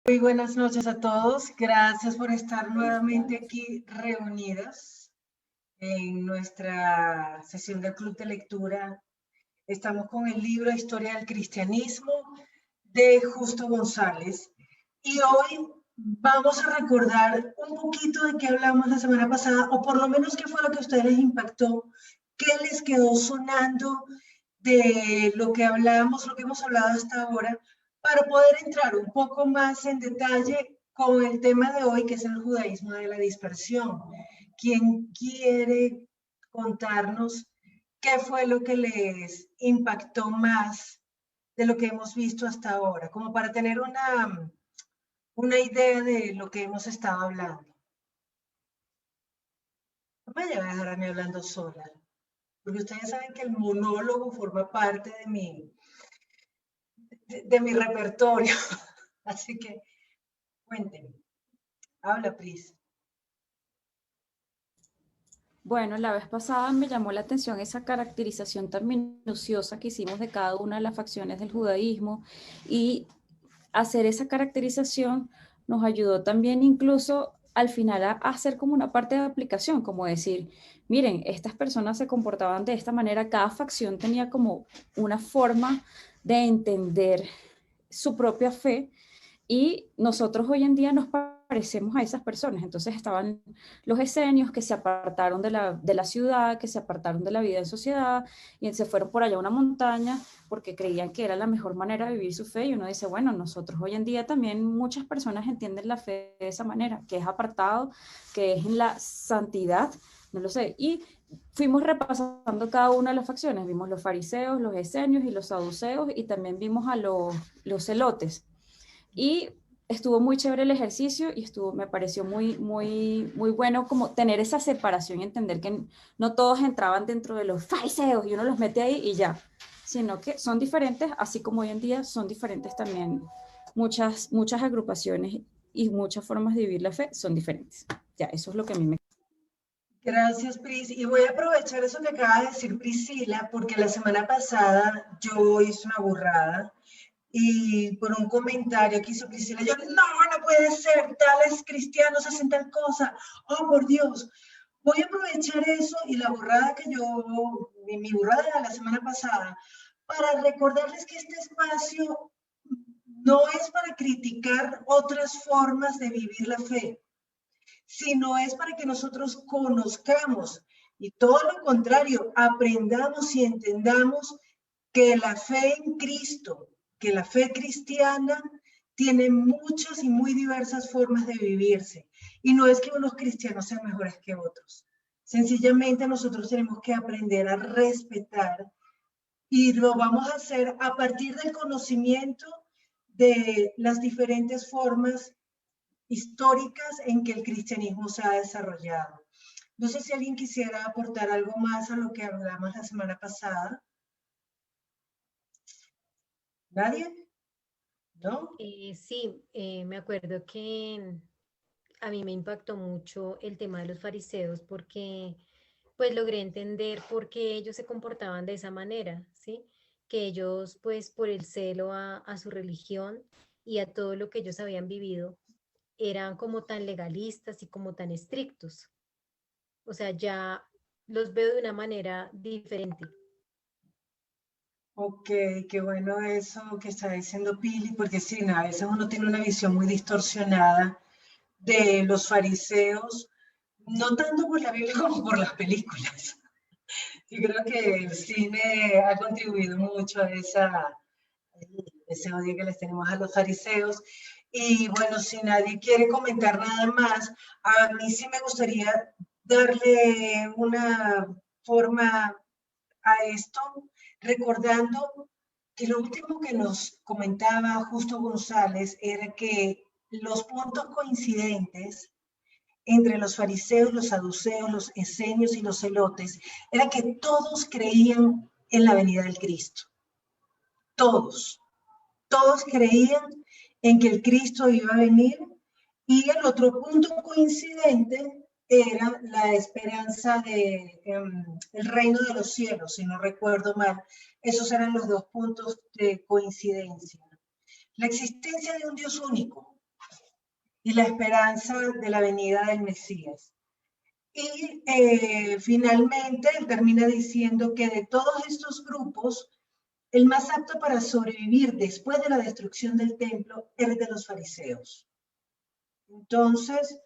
Muy buenas noches a todos. Gracias por estar nuevamente aquí reunidas en nuestra sesión del Club de Lectura. Estamos con el libro Historia del Cristianismo de Justo González. Y hoy vamos a recordar un poquito de qué hablamos la semana pasada, o por lo menos qué fue lo que a ustedes les impactó, qué les quedó sonando de lo que hablamos, lo que hemos hablado hasta ahora, para poder entrar un poco más en detalle con el tema de hoy, que es el judaísmo de la dispersión. ¿Quién quiere contarnos qué fue lo que les impactó más de lo que hemos visto hasta ahora? Como para tener una idea de lo que hemos estado hablando. No me voy a dejar a mí hablando sola, porque ustedes saben que el monólogo forma parte de mi repertorio. Así que cuéntenme. Habla, Pris. Bueno, la vez pasada me llamó la atención esa caracterización tan minuciosa que hicimos de cada una de las facciones del judaísmo, y hacer esa caracterización nos ayudó también incluso al final a hacer como una parte de aplicación, como decir, miren, estas personas se comportaban de esta manera, cada facción tenía como una forma de entender su propia fe, y nosotros hoy en día nos parecemos a esas personas. Entonces estaban los esenios que se apartaron de la ciudad, que se apartaron de la vida en sociedad y se fueron por allá a una montaña porque creían que era la mejor manera de vivir su fe. Y uno dice, bueno, nosotros hoy en día también muchas personas entienden la fe de esa manera, que es apartado, que es en la santidad, no lo sé. Y fuimos repasando cada una de las facciones. Vimos los fariseos, los esenios y los saduceos, y también vimos a los celotes. Y estuvo muy chévere el ejercicio y me pareció muy bueno como tener esa separación y entender que no todos entraban dentro de los fariseos y uno los mete ahí y ya, sino que son diferentes, así como hoy en día son diferentes también muchas agrupaciones y muchas formas de vivir la fe son diferentes. Ya, eso es lo que a mí me... Gracias, Pris. Y voy a aprovechar eso que acaba de decir Priscila, porque la semana pasada yo hice una burrada y por un comentario que hizo Priscila, yo, no puede ser, tales cristianos hacen tal cosa, oh, por Dios. Voy a aprovechar eso y la burrada que mi burrada de la semana pasada, para recordarles que este espacio no es para criticar otras formas de vivir la fe, sino es para que nosotros conozcamos y todo lo contrario, aprendamos y entendamos que la fe en Cristo, que la fe cristiana tiene muchas y muy diversas formas de vivirse. Y no es que unos cristianos sean mejores que otros. Sencillamente nosotros tenemos que aprender a respetar, y lo vamos a hacer a partir del conocimiento de las diferentes formas históricas en que el cristianismo se ha desarrollado. No sé si alguien quisiera aportar algo más a lo que hablamos la semana pasada. ¿Nadie? ¿No? Sí, me acuerdo que a mí me impactó mucho el tema de los fariseos porque pues logré entender por qué ellos se comportaban de esa manera, ¿sí? Que ellos pues por el celo a su religión y a todo lo que ellos habían vivido eran como tan legalistas y como tan estrictos. O sea, ya los veo de una manera diferente. Ok, qué bueno eso que está diciendo Pili, porque sí, a veces uno tiene una visión muy distorsionada de los fariseos, no tanto por la Biblia como por las películas. Yo creo que el cine ha contribuido mucho a ese odio que les tenemos a los fariseos. Y bueno, si nadie quiere comentar nada más, a mí sí me gustaría darle una forma a esto, recordando que lo último que nos comentaba Justo González era que los puntos coincidentes entre los fariseos, los saduceos, los esenios y los celotes era que todos creían en la venida del Cristo. Todos creían en que el Cristo iba a venir. Y el otro punto coincidente era la esperanza de el reino de los cielos, si no recuerdo mal. Esos eran los dos puntos de coincidencia. La existencia de un Dios único y la esperanza de la venida del Mesías. Y finalmente él termina diciendo que de todos estos grupos, el más apto para sobrevivir después de la destrucción del templo era el de los fariseos. Entonces,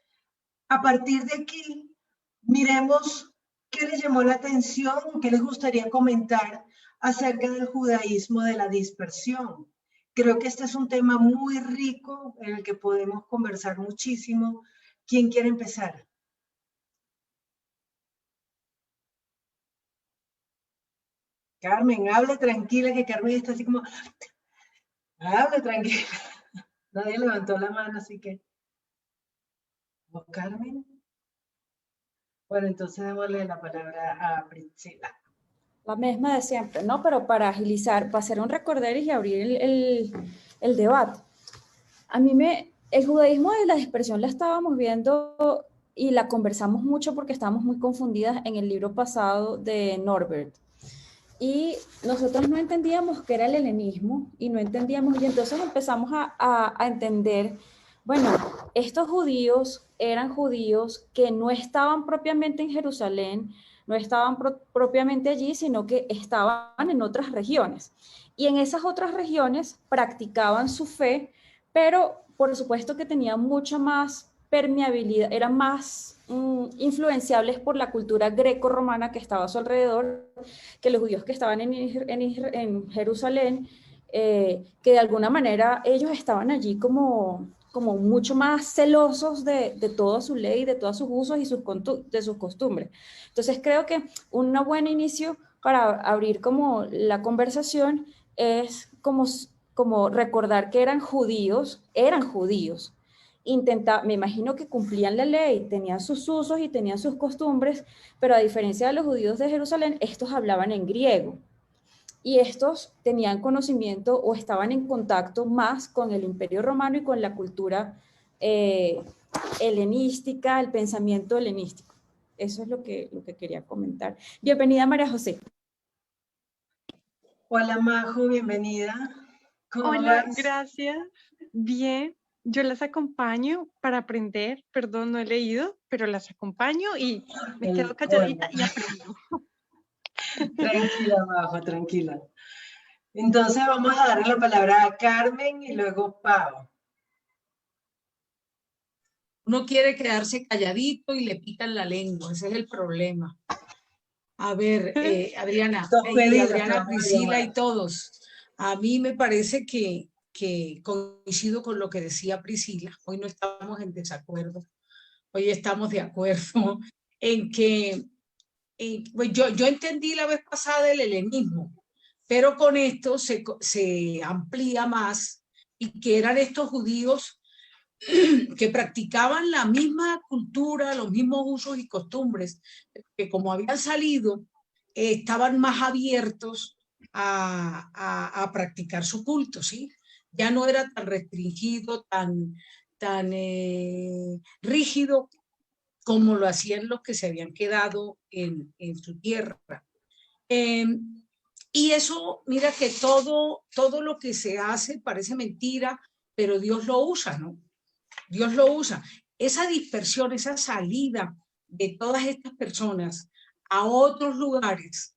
a partir de aquí, miremos qué les llamó la atención, qué les gustaría comentar acerca del judaísmo de la dispersión. Creo que este es un tema muy rico en el que podemos conversar muchísimo. ¿Quién quiere empezar? Carmen, hable tranquila, que Carmen está así como, hable tranquila. Nadie levantó la mano, así que. ¿Vos, Carmen? Bueno, entonces démosle la palabra a Priscila. La misma de siempre, ¿no? Pero para agilizar, para hacer un recorderis y abrir el debate. El judaísmo de la dispersión la estábamos viendo y la conversamos mucho porque estábamos muy confundidas en el libro pasado de Norbert. Y nosotros no entendíamos qué era el helenismo y no entendíamos, y entonces empezamos a entender, bueno, estos judíos eran judíos que no estaban propiamente en Jerusalén, no estaban propiamente allí, sino que estaban en otras regiones. Y en esas otras regiones practicaban su fe, pero por supuesto que tenían mucha más permeabilidad, eran más influenciables por la cultura greco-romana que estaba a su alrededor, que los judíos que estaban en Jerusalén, que de alguna manera ellos estaban allí como mucho más celosos de toda su ley, de todos sus usos y de sus costumbres. Entonces creo que un buen inicio para abrir como la conversación es como recordar que eran judíos, me imagino que cumplían la ley, tenían sus usos y tenían sus costumbres, pero a diferencia de los judíos de Jerusalén, estos hablaban en griego y estos tenían conocimiento o estaban en contacto más con el Imperio Romano y con la cultura helenística, el pensamiento helenístico. Eso es lo que quería comentar. Bienvenida, María José. Hola, Majo, bienvenida. Hola, gracias. Bien, yo las acompaño para aprender. Perdón, no he leído, pero las acompaño y me quedo calladita y aprendo. Tranquila, Majo, tranquila. Entonces vamos a darle la palabra a Carmen y luego Pau. Uno quiere quedarse calladito y le pican la lengua, ese es el problema. A ver, Adriana, Priscila y todos. A mí me parece que coincido con lo que decía Priscila. Hoy no estamos en desacuerdo. Hoy estamos de acuerdo en que pues yo entendí la vez pasada el helenismo, pero con esto se amplía más y que eran estos judíos que practicaban la misma cultura, los mismos usos y costumbres, que como habían salido, estaban más abiertos a practicar su culto, ¿sí? Ya no era tan restringido, tan rígido como lo hacían los que se habían quedado en su tierra. Y eso, mira que todo lo que se hace parece mentira, pero Dios lo usa, ¿no? Dios lo usa. Esa dispersión, esa salida de todas estas personas a otros lugares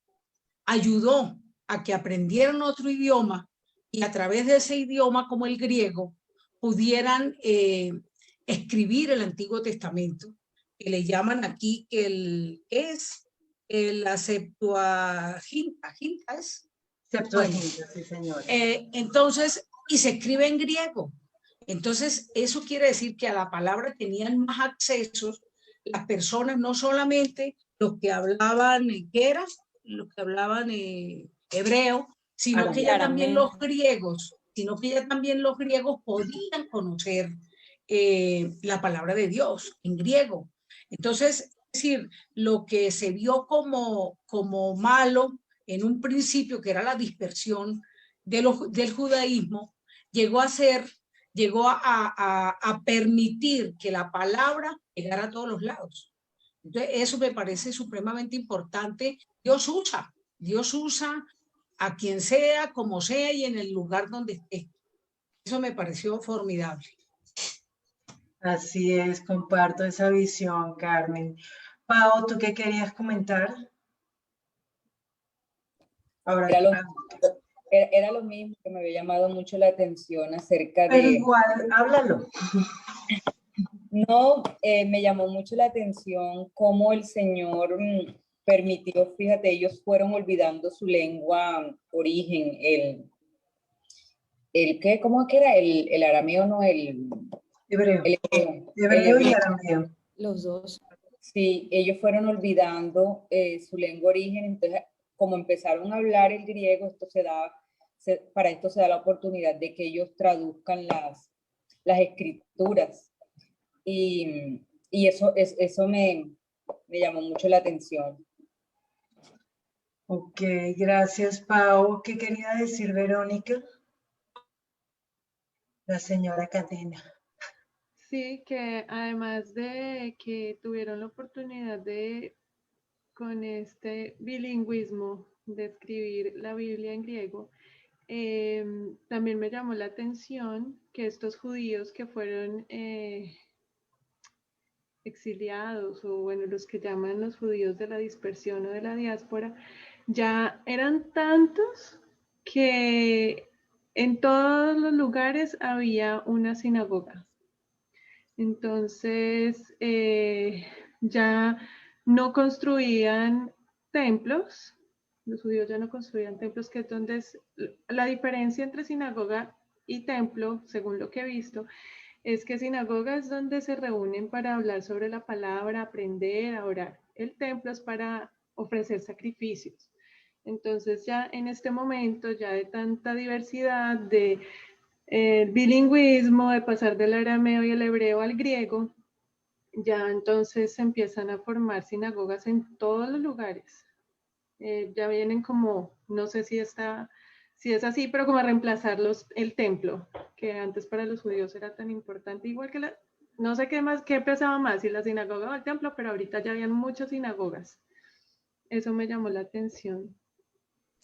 ayudó a que aprendieran otro idioma y a través de ese idioma, como el griego, pudieran escribir el Antiguo Testamento, que le llaman aquí la Septuaginta, Septuaginta, sí, señor. Entonces, y se escribe en griego. Entonces, eso quiere decir que a la palabra tenían más accesos las personas, no solamente los que hablaban, los que hablaban hebreo, sino que ya también los griegos, podían conocer la palabra de Dios en griego. Entonces, es decir, lo que se vio como malo en un principio, que era la dispersión del judaísmo, llegó a permitir que la palabra llegara a todos los lados. Entonces, eso me parece supremamente importante. Dios usa a quien sea, como sea y en el lugar donde esté. Eso me pareció formidable. Así es, comparto esa visión, Carmen. Pau, ¿tú qué querías comentar? Ahora, era lo mismo que me había llamado mucho la atención acerca pero igual, háblalo. No, me llamó mucho la atención cómo el Señor permitió, fíjate, ellos fueron olvidando su lengua origen, ¿qué? ¿Cómo que era? El arameo, no, Hebreo. el hebreo. Hebreo y arameo. Los dos. Sí, ellos fueron olvidando su lengua origen, entonces como empezaron a hablar el griego, para esto se da la oportunidad de que ellos traduzcan las escrituras. Y eso me llamó mucho la atención. Ok, gracias, Pau. ¿Qué quería decir Verónica? La señora Cadena. Sí, que además de que tuvieron la oportunidad de, con este bilingüismo, de escribir la Biblia en griego, también me llamó la atención que estos judíos que fueron exiliados, o bueno, los que llaman los judíos de la dispersión o de la diáspora, ya eran tantos que en todos los lugares había una sinagoga. Entonces, ya no construían templos, los judíos ya no construían templos, que es donde la diferencia entre sinagoga y templo, según lo que he visto, es que sinagoga es donde se reúnen para hablar sobre la palabra, aprender, a orar. El templo es para ofrecer sacrificios. Entonces ya en este momento, ya de tanta diversidad, de bilingüismo, de pasar del arameo y el hebreo al griego, ya entonces se empiezan a formar sinagogas en todos los lugares. Ya vienen como, no sé si es así, pero como a reemplazar el templo, que antes para los judíos era tan importante, igual que no sé qué pesaba más, si la sinagoga o el templo, pero ahorita ya habían muchas sinagogas. Eso me llamó la atención.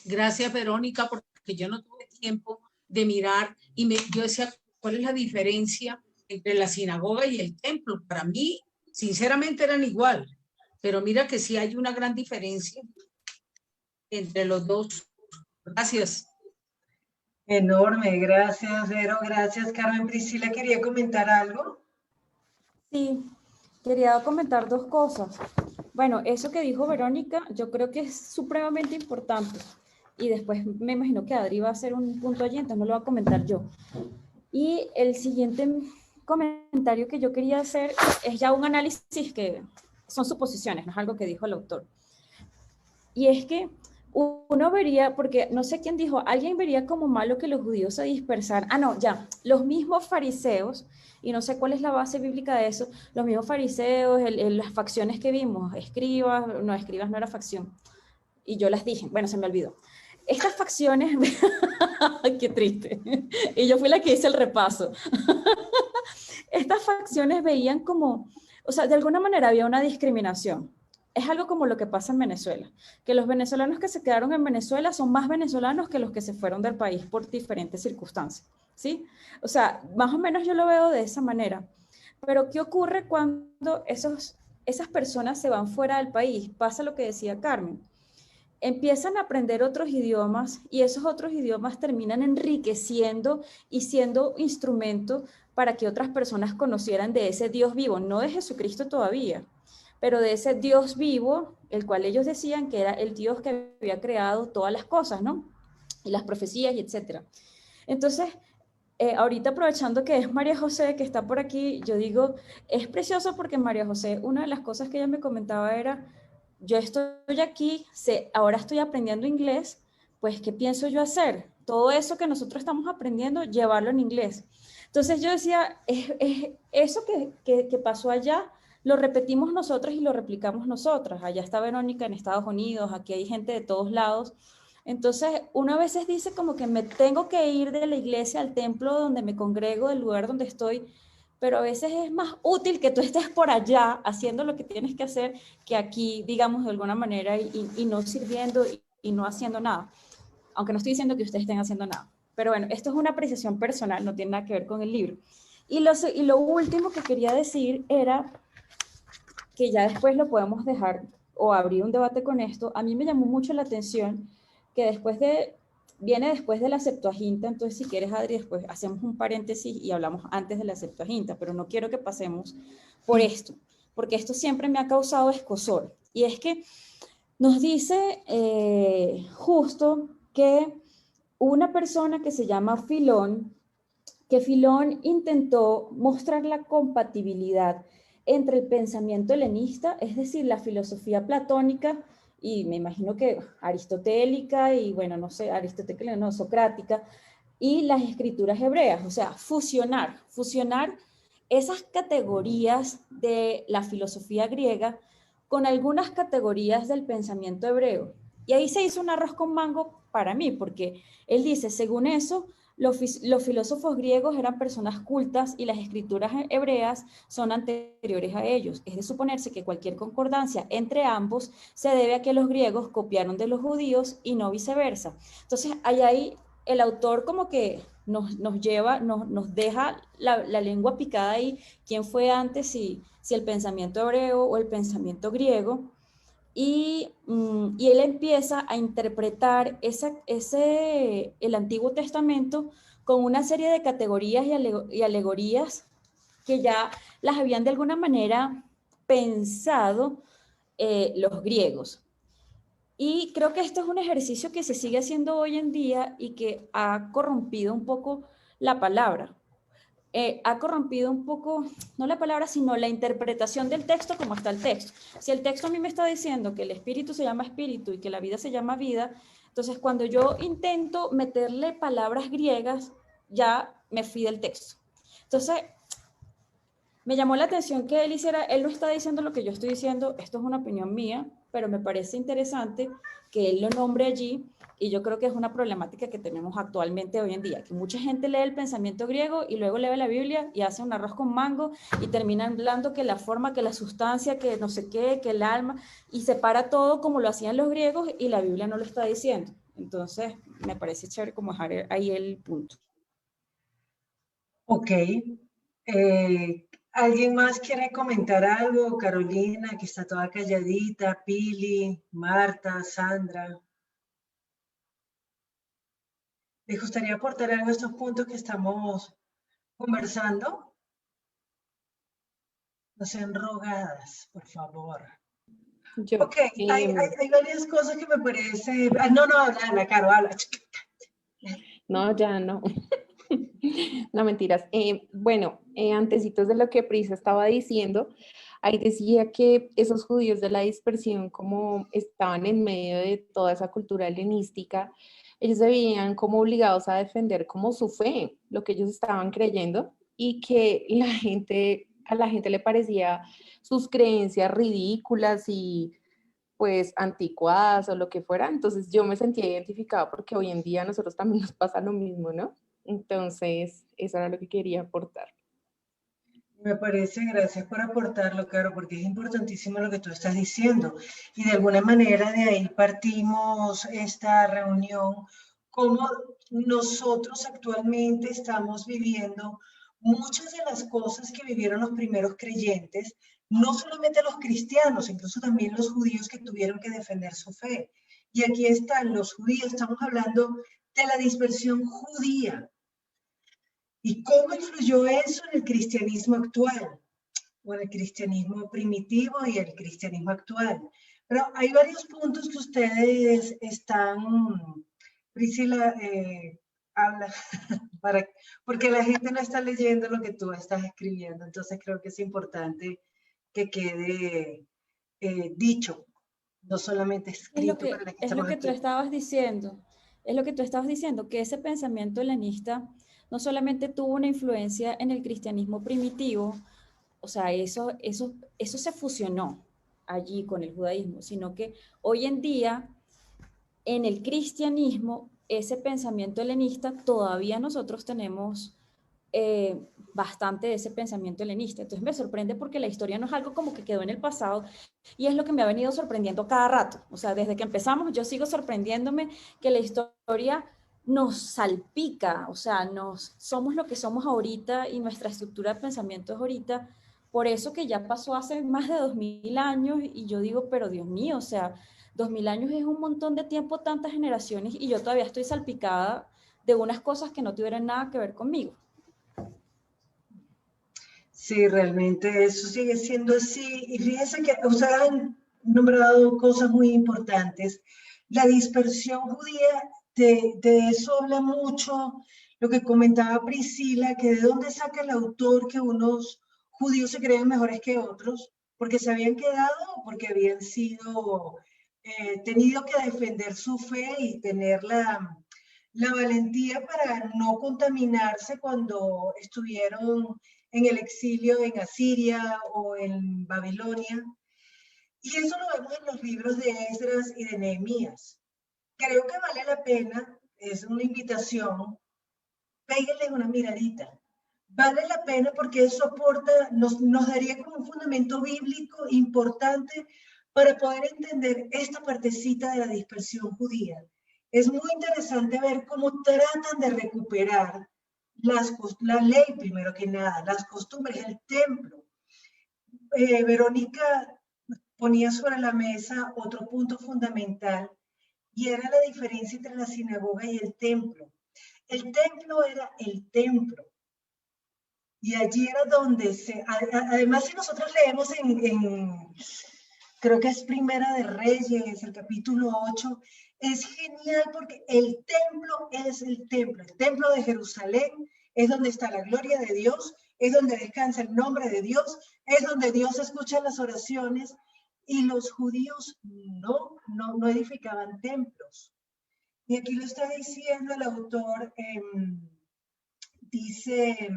Gracias, Verónica, porque yo no tuve tiempo de mirar y yo decía, ¿cuál es la diferencia entre la sinagoga y el templo? Para mí, sinceramente, eran igual, pero mira que sí hay una gran diferencia entre los dos. Gracias. Enorme, gracias, Vero, gracias, Carmen. Priscila, ¿quería comentar algo? Sí, quería comentar dos cosas. Bueno, eso que dijo Verónica, yo creo que es supremamente importante. Y después me imagino que Adri va a hacer un punto allí, entonces no lo voy a comentar yo. Y el siguiente comentario que yo quería hacer es ya un análisis que son suposiciones, no es algo que dijo el autor. Y es que uno vería, porque no sé quién dijo, alguien vería como malo que los judíos se dispersaran. Ah, no, ya, los mismos fariseos, y no sé cuál es la base bíblica de eso, los mismos fariseos, las facciones que vimos, escribas no era facción, y yo las dije, bueno, se me olvidó. Estas facciones, qué triste, y yo fui la que hice el repaso. Estas facciones veían como, o sea, de alguna manera había una discriminación. Es algo como lo que pasa en Venezuela, que los venezolanos que se quedaron en Venezuela son más venezolanos que los que se fueron del país por diferentes circunstancias, ¿sí? O sea, más o menos yo lo veo de esa manera. Pero ¿qué ocurre cuando esas personas se van fuera del país? Pasa lo que decía Carmen. Empiezan a aprender otros idiomas y esos otros idiomas terminan enriqueciendo y siendo instrumento para que otras personas conocieran de ese Dios vivo, no de Jesucristo todavía, pero de ese Dios vivo, el cual ellos decían que era el Dios que había creado todas las cosas, ¿no? Y las profecías y etcétera. Entonces, ahorita aprovechando que es María José que está por aquí, yo digo, es precioso porque María José, una de las cosas que ella me comentaba era, yo estoy aquí, ahora estoy aprendiendo inglés, pues ¿qué pienso yo hacer? Todo eso que nosotros estamos aprendiendo, llevarlo en inglés. Entonces yo decía, eso que pasó allá, lo repetimos nosotros y lo replicamos nosotras. Allá está Verónica en Estados Unidos, aquí hay gente de todos lados. Entonces, uno a veces dice como que me tengo que ir de la iglesia al templo donde me congrego, del lugar donde estoy, pero a veces es más útil que tú estés por allá haciendo lo que tienes que hacer que aquí, digamos, de alguna manera y no sirviendo y no haciendo nada. Aunque no estoy diciendo que ustedes estén haciendo nada. Pero bueno, esto es una apreciación personal, no tiene nada que ver con el libro. Y lo último que quería decir era que ya después lo podemos dejar o abrir un debate con esto. A mí me llamó mucho la atención que viene después de la Septuaginta, entonces si quieres, Adri, después hacemos un paréntesis y hablamos antes de la Septuaginta, pero no quiero que pasemos por esto, porque esto siempre me ha causado escozor. Y es que nos dice justo que una persona que se llama Filón, que Filón intentó mostrar la compatibilidad entre el pensamiento helenista, es decir, la filosofía platónica, y me imagino que aristotélica, y bueno, no sé, aristotélica, no, socrática, y las escrituras hebreas, o sea, fusionar esas categorías de la filosofía griega con algunas categorías del pensamiento hebreo. Y ahí se hizo un arroz con mango para mí, porque él dice, según eso, los filósofos griegos eran personas cultas y las escrituras hebreas son anteriores a ellos. Es de suponerse que cualquier concordancia entre ambos se debe a que los griegos copiaron de los judíos y no viceversa. Entonces, ahí el autor como que nos deja la lengua picada ahí, quién fue antes, si el pensamiento hebreo o el pensamiento griego. Y él empieza a interpretar el Antiguo Testamento con una serie de categorías y alegorías que ya las habían de alguna manera pensado los griegos. Y creo que esto es un ejercicio que se sigue haciendo hoy en día y que ha corrompido un poco la palabra. Ha corrompido un poco, no la palabra, sino la interpretación del texto como está el texto. Si el texto a mí me está diciendo que el espíritu se llama espíritu y que la vida se llama vida, entonces cuando yo intento meterle palabras griegas, ya me fui del texto. Entonces, me llamó la atención que él no está diciendo lo que yo estoy diciendo, esto es una opinión mía, pero me parece interesante que él lo nombre allí, y yo creo que es una problemática que tenemos actualmente hoy en día, que mucha gente lee el pensamiento griego y luego lee la Biblia y hace un arroz con mango y termina hablando que la forma, que la sustancia, que no sé qué, que el alma, y separa todo como lo hacían los griegos y la Biblia no lo está diciendo. Entonces, me parece chévere como dejar ahí el punto. Ok. ¿Alguien más quiere comentar algo? Carolina, que está toda calladita, Pili, Marta, Sandra. ¿Les gustaría aportar algo a estos puntos que estamos conversando? No sean rogadas, por favor. Yo, Ok, hay varias cosas que me parece... no, habla, Caro, habla. no, ya no. No, mentiras. Bueno, antecitos de lo que Prisa estaba diciendo, ahí decía que esos judíos de la dispersión, como estaban en medio de toda esa cultura helenística, ellos se veían como obligados a defender como su fe, lo que ellos estaban creyendo, y que a la gente le parecía sus creencias ridículas y pues anticuadas o lo que fuera. Entonces yo me sentía identificada porque hoy en día a nosotros también nos pasa lo mismo, ¿no? Entonces, eso era lo que quería aportar. Me parece, gracias por aportarlo, Caro, porque es importantísimo lo que tú estás diciendo. Y de alguna manera de ahí partimos esta reunión, cómo nosotros actualmente estamos viviendo muchas de las cosas que vivieron los primeros creyentes, no solamente los cristianos, incluso también los judíos que tuvieron que defender su fe. Y aquí están los judíos, estamos hablando de la dispersión judía. ¿Y cómo influyó eso en el cristianismo actual? O en el cristianismo primitivo y el cristianismo actual. Pero hay varios puntos que ustedes están, Priscila, habla, porque la gente no está leyendo lo que tú estás escribiendo, entonces creo que es importante que quede dicho, no solamente escrito para la que Es lo estamos que tú aquí. estabas diciendo, que ese pensamiento helenista no solamente tuvo una influencia en el cristianismo primitivo, o sea, eso se fusionó allí con el judaísmo, sino que hoy en día en el cristianismo ese pensamiento helenista todavía nosotros tenemos bastante de ese pensamiento helenista. Entonces me sorprende porque la historia no es algo como que quedó en el pasado y es lo que me ha venido sorprendiendo cada rato. O sea, desde que empezamos yo sigo sorprendiéndome que la historia nos salpica, o sea, somos lo que somos ahorita y nuestra estructura de pensamiento es ahorita. Por eso que ya pasó hace más de 2000 años y yo digo, pero Dios mío, o sea, 2000 años es un montón de tiempo, tantas generaciones y yo todavía estoy salpicada de unas cosas que no tuvieran nada que ver conmigo. Sí, realmente eso sigue siendo así. Y fíjense que ustedes han nombrado cosas muy importantes. La dispersión judía, de eso habla mucho lo que comentaba Priscila, que de dónde saca el autor que unos judíos se creen mejores que otros, porque se habían quedado o porque habían sido, tenido que defender su fe y tener la valentía para no contaminarse cuando estuvieron en el exilio en Asiria o en Babilonia. Y eso lo vemos en los libros de Esdras y de Nehemías. Creo que vale la pena, es una invitación, péguenle una miradita. Vale la pena porque eso aporta, nos daría como un fundamento bíblico importante para poder entender esta partecita de la dispersión judía. Es muy interesante ver cómo tratan de recuperar la ley, primero que nada, las costumbres, el templo. Verónica ponía sobre la mesa otro punto fundamental y era la diferencia entre la sinagoga y el templo. El templo era el templo. Y allí era donde además si nosotros leemos creo que es Primera de Reyes, el capítulo 8, es genial porque el templo es el templo de Jerusalén es donde está la gloria de Dios, es donde descansa el nombre de Dios, es donde Dios escucha las oraciones y los judíos no edificaban templos. Y aquí lo está diciendo el autor, dice,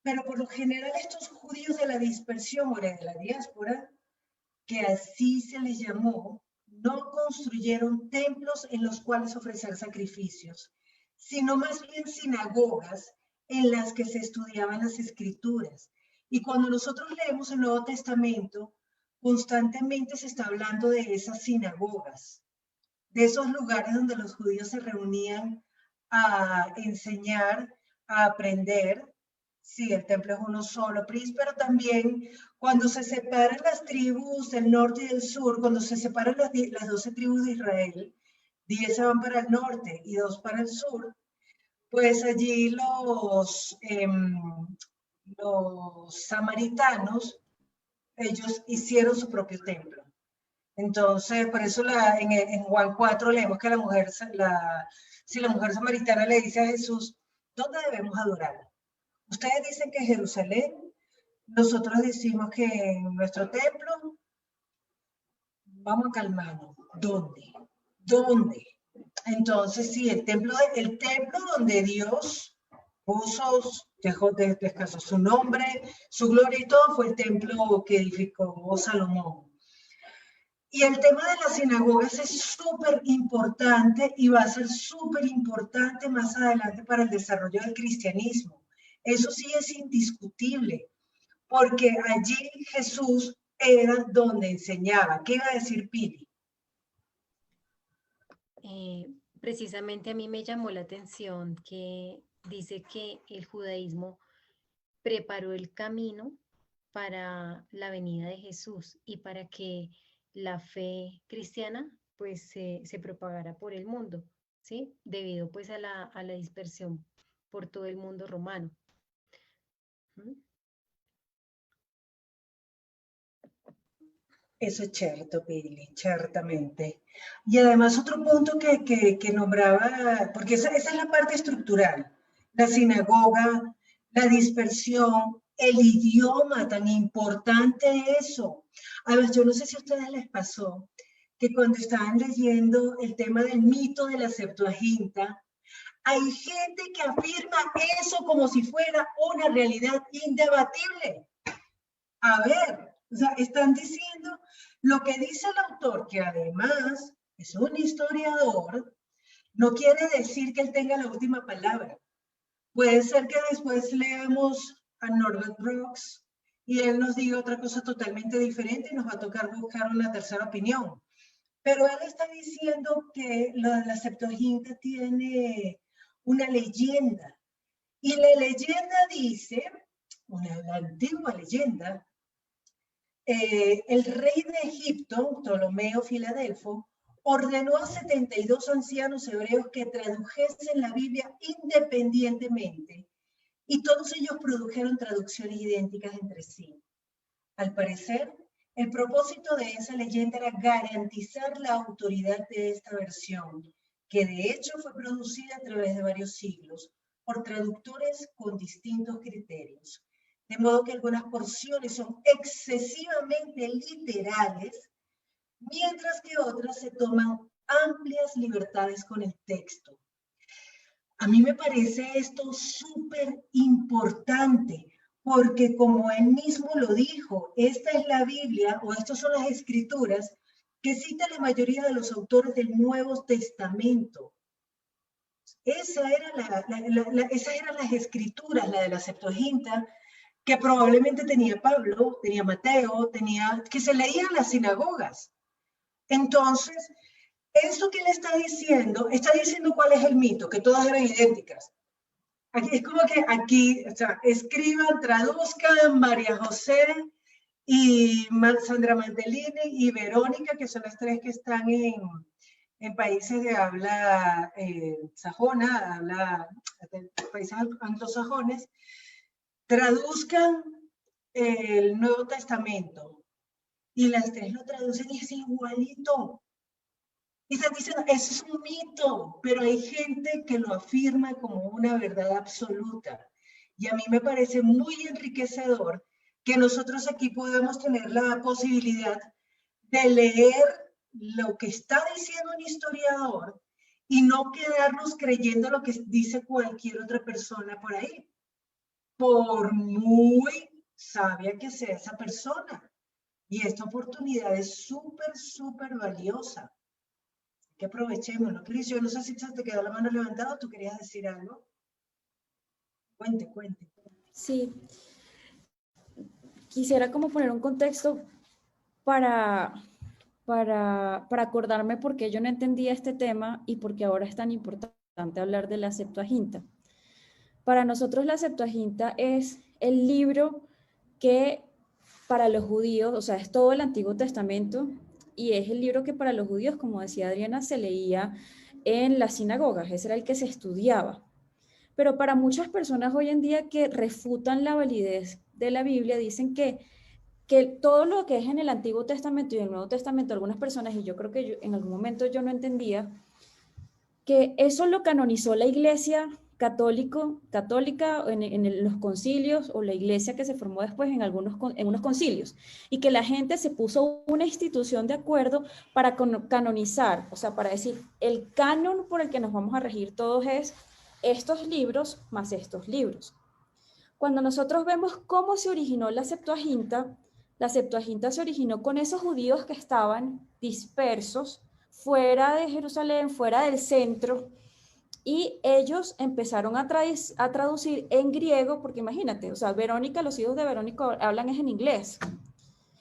pero por lo general estos judíos de la dispersión o de la diáspora, que así se les llamó, no construyeron templos en los cuales ofrecer sacrificios, sino más bien sinagogas en las que se estudiaban las escrituras. Y cuando nosotros leemos el Nuevo Testamento, constantemente se está hablando de esas sinagogas, de esos lugares donde los judíos se reunían a enseñar, a aprender. Sí, el templo es uno solo, Pris, pero también cuando se separan las tribus del norte y del sur, cuando se separan las 12 tribus de Israel, 10 se van para el norte y 2 para el sur, pues allí los samaritanos, ellos hicieron su propio templo. Entonces, por eso en Juan 4 leemos que si la mujer samaritana le dice a Jesús, ¿dónde debemos adorar? Ustedes dicen que Jerusalén, nosotros decimos que en nuestro templo, vamos a calmarnos. ¿Dónde? ¿Dónde? Entonces, sí, el templo donde Dios descansó su nombre, su gloria y todo, fue el templo que edificó Salomón. Y el tema de las sinagogas es súper importante y va a ser súper importante más adelante para el desarrollo del cristianismo. Eso sí es indiscutible, porque allí Jesús era donde enseñaba. ¿Qué iba a decir Pili? Precisamente a mí me llamó la atención que dice que el judaísmo preparó el camino para la venida de Jesús y para que la fe cristiana pues se propagara por el mundo, ¿sí? Debido pues a la dispersión por todo el mundo romano. Eso es cierto, Pili, ciertamente. Y además otro punto que nombraba, porque esa es la parte estructural, la sinagoga, la dispersión, el idioma, tan importante eso. Además, yo no sé si a ustedes les pasó que cuando estaban leyendo el tema del mito de la Septuaginta, hay gente que afirma eso como si fuera una realidad indebatible. A ver, o sea, están diciendo lo que dice el autor, que además es un historiador, no quiere decir que él tenga la última palabra. Puede ser que después leamos a Norbert Brooks y él nos diga otra cosa totalmente diferente y nos va a tocar buscar una tercera opinión. Pero él está diciendo que lo de la Septuaginta tiene una leyenda. Y la leyenda dice, la antigua leyenda, el rey de Egipto, Ptolomeo Filadelfo, ordenó a 72 ancianos hebreos que tradujesen la Biblia independientemente, y todos ellos produjeron traducciones idénticas entre sí. Al parecer, el propósito de esa leyenda era garantizar la autoridad de esta versión, que de hecho fue producida a través de varios siglos por traductores con distintos criterios. De modo que algunas porciones son excesivamente literales, mientras que otras se toman amplias libertades con el texto. A mí me parece esto súper importante, porque como él mismo lo dijo, esta es la Biblia, o estas son las escrituras, que cita la mayoría de los autores del Nuevo Testamento. Esas eran las escrituras, la de la Septuaginta, que probablemente tenía Pablo, tenía Mateo, que se leía en las sinagogas. Entonces, eso que él está diciendo cuál es el mito, que todas eran idénticas. Aquí, es como que aquí, o sea, escriban, traduzcan, María José y Sandra Mandelini y Verónica, que son las tres que están en países de habla sajona, países anglosajones, traduzcan el Nuevo Testamento y las tres lo traducen y es igualito. Y están diciendo, eso es un mito, pero hay gente que lo afirma como una verdad absoluta. Y a mí me parece muy enriquecedor que nosotros aquí podamos tener la posibilidad de leer lo que está diciendo un historiador y no quedarnos creyendo lo que dice cualquier otra persona por ahí, por muy sabia que sea esa persona. Y esta oportunidad es súper, súper valiosa. Que aprovechemos, ¿no, Cris? Yo no sé si te quedó la mano levantada o tú querías decir algo. Cuente. Sí. Quisiera como poner un contexto para acordarme por qué yo no entendía este tema y por qué ahora es tan importante hablar de la Septuaginta. Para nosotros la Septuaginta es el libro que para los judíos, o sea, es todo el Antiguo Testamento y es el libro que para los judíos, como decía Adriana, se leía en las sinagogas, ese era el que se estudiaba. Pero para muchas personas hoy en día que refutan la validez de la Biblia, dicen que todo lo que es en el Antiguo Testamento y en el Nuevo Testamento, algunas personas, y yo creo que en algún momento yo no entendía, que eso lo canonizó la Iglesia católica en los concilios, o la iglesia que se formó después en unos concilios, y que la gente se puso una institución de acuerdo para canonizar, o sea, para decir, el canon por el que nos vamos a regir todos es estos libros más estos libros. Cuando nosotros vemos cómo se originó la Septuaginta se originó con esos judíos que estaban dispersos fuera de Jerusalén, fuera del centro, y ellos empezaron a traducir en griego, porque imagínate, o sea, Verónica, los hijos de Verónica hablan es en inglés.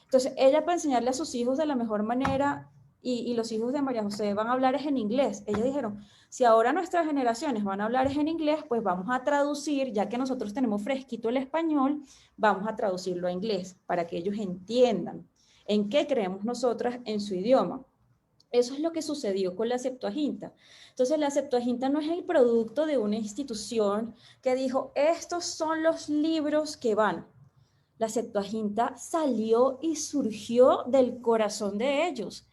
Entonces, ella para enseñarle a sus hijos de la mejor manera, y los hijos de María José van a hablar es en inglés. Ellos dijeron, si ahora nuestras generaciones van a hablar es en inglés, pues vamos a traducir, ya que nosotros tenemos fresquito el español, vamos a traducirlo a inglés, para que ellos entiendan en qué creemos nosotras en su idioma. Eso es lo que sucedió con la Septuaginta. Entonces, la Septuaginta no es el producto de una institución que dijo, estos son los libros que van. La Septuaginta salió y surgió del corazón de ellos.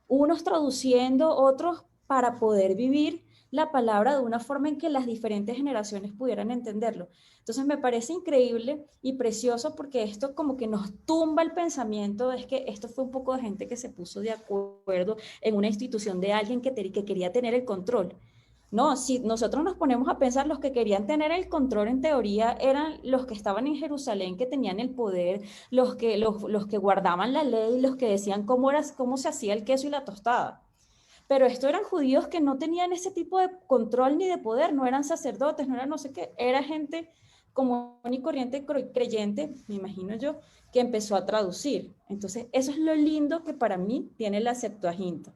Unos traduciendo, otros para poder vivir la palabra de una forma en que las diferentes generaciones pudieran entenderlo. Entonces me parece increíble y precioso porque esto como que nos tumba el pensamiento, es que esto fue un poco de gente que se puso de acuerdo en una institución de alguien que quería tener el control. No, si nosotros nos ponemos a pensar, los que querían tener el control en teoría eran los que estaban en Jerusalén, que tenían el poder, los que guardaban la ley, los que decían cómo se hacía el queso y la tostada. Pero estos eran judíos que no tenían ese tipo de control ni de poder, no eran sacerdotes, no eran no sé qué, era gente común y corriente creyente, me imagino yo, que empezó a traducir. Entonces, eso es lo lindo que para mí tiene la Septuaginta.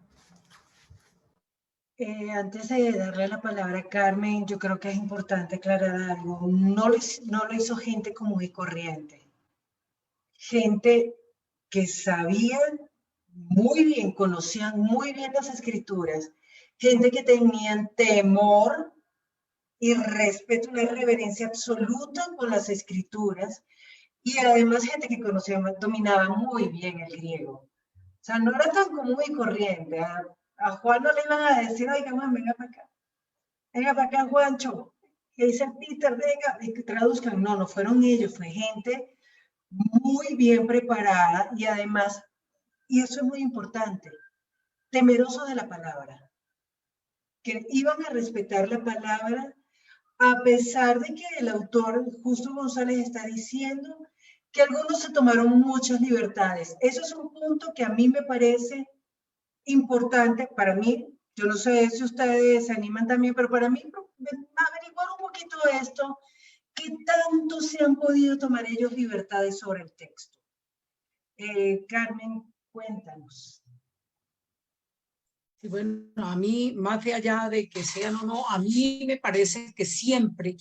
Antes de darle la palabra a Carmen, yo creo que es importante aclarar algo. No lo hizo gente común y corriente. Gente que sabían muy bien, conocían muy bien las escrituras. Gente que tenían temor y respeto, una reverencia absoluta con las escrituras. Y además gente que conocía, dominaba muy bien el griego. O sea, no era tan común y corriente. A Juan no le iban a decir, oiga, Juan, venga para acá, Juancho. Que dice Peter, venga, y que traduzcan. No, no fueron ellos, fue gente muy bien preparada y además, y eso es muy importante, temerosos de la palabra. Que iban a respetar la palabra a pesar de que el autor Justo González está diciendo que algunos se tomaron muchas libertades. Eso es un punto que a mí me parece importante para mí. Yo no sé si ustedes se animan también, pero para mí averiguar un poquito esto, qué tanto se han podido tomar ellos libertades sobre el texto. Carmen, cuéntanos. Y bueno, a mí, más de allá de que sean o no, a mí me parece que siempre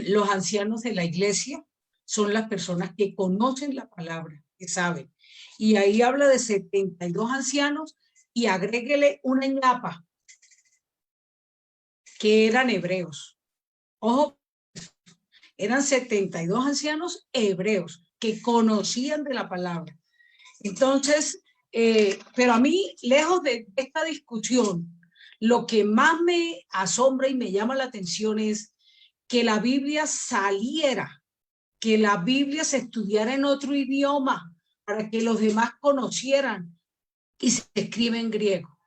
los ancianos de la iglesia son las personas que conocen la palabra, que saben. Y ahí habla de 72 ancianos y agréguele una ñapa, que eran hebreos. Ojo, eran 72 ancianos hebreos que conocían de la palabra. Entonces, pero a mí, lejos de esta discusión, lo que más me asombra y me llama la atención es que la Biblia saliera, que la Biblia se estudiara en otro idioma para que los demás conocieran y se escribe en griego.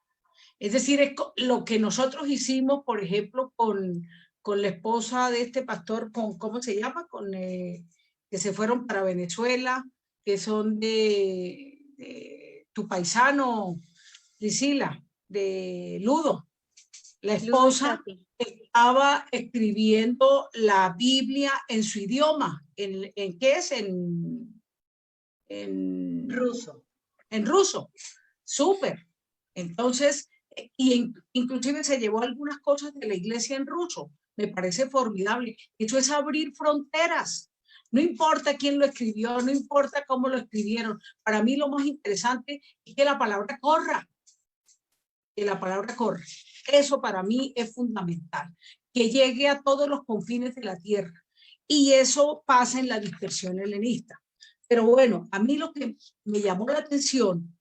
Es decir, es lo que nosotros hicimos, por ejemplo, con la esposa de este pastor, ¿cómo se llama? Que se fueron para Venezuela, que son de tu paisano, Priscila, de Ludo. La esposa estaba escribiendo la Biblia en su idioma. ¿En qué es? En ruso. En ruso. Súper. Entonces, inclusive se llevó algunas cosas de la iglesia en ruso. Me parece formidable. Eso es abrir fronteras. No importa quién lo escribió, no importa cómo lo escribieron. Para mí lo más interesante es que la palabra corra. Que la palabra corra. Eso para mí es fundamental. Que llegue a todos los confines de la tierra. Y eso pasa en la dispersión helenista. Pero bueno, a mí lo que me llamó la atención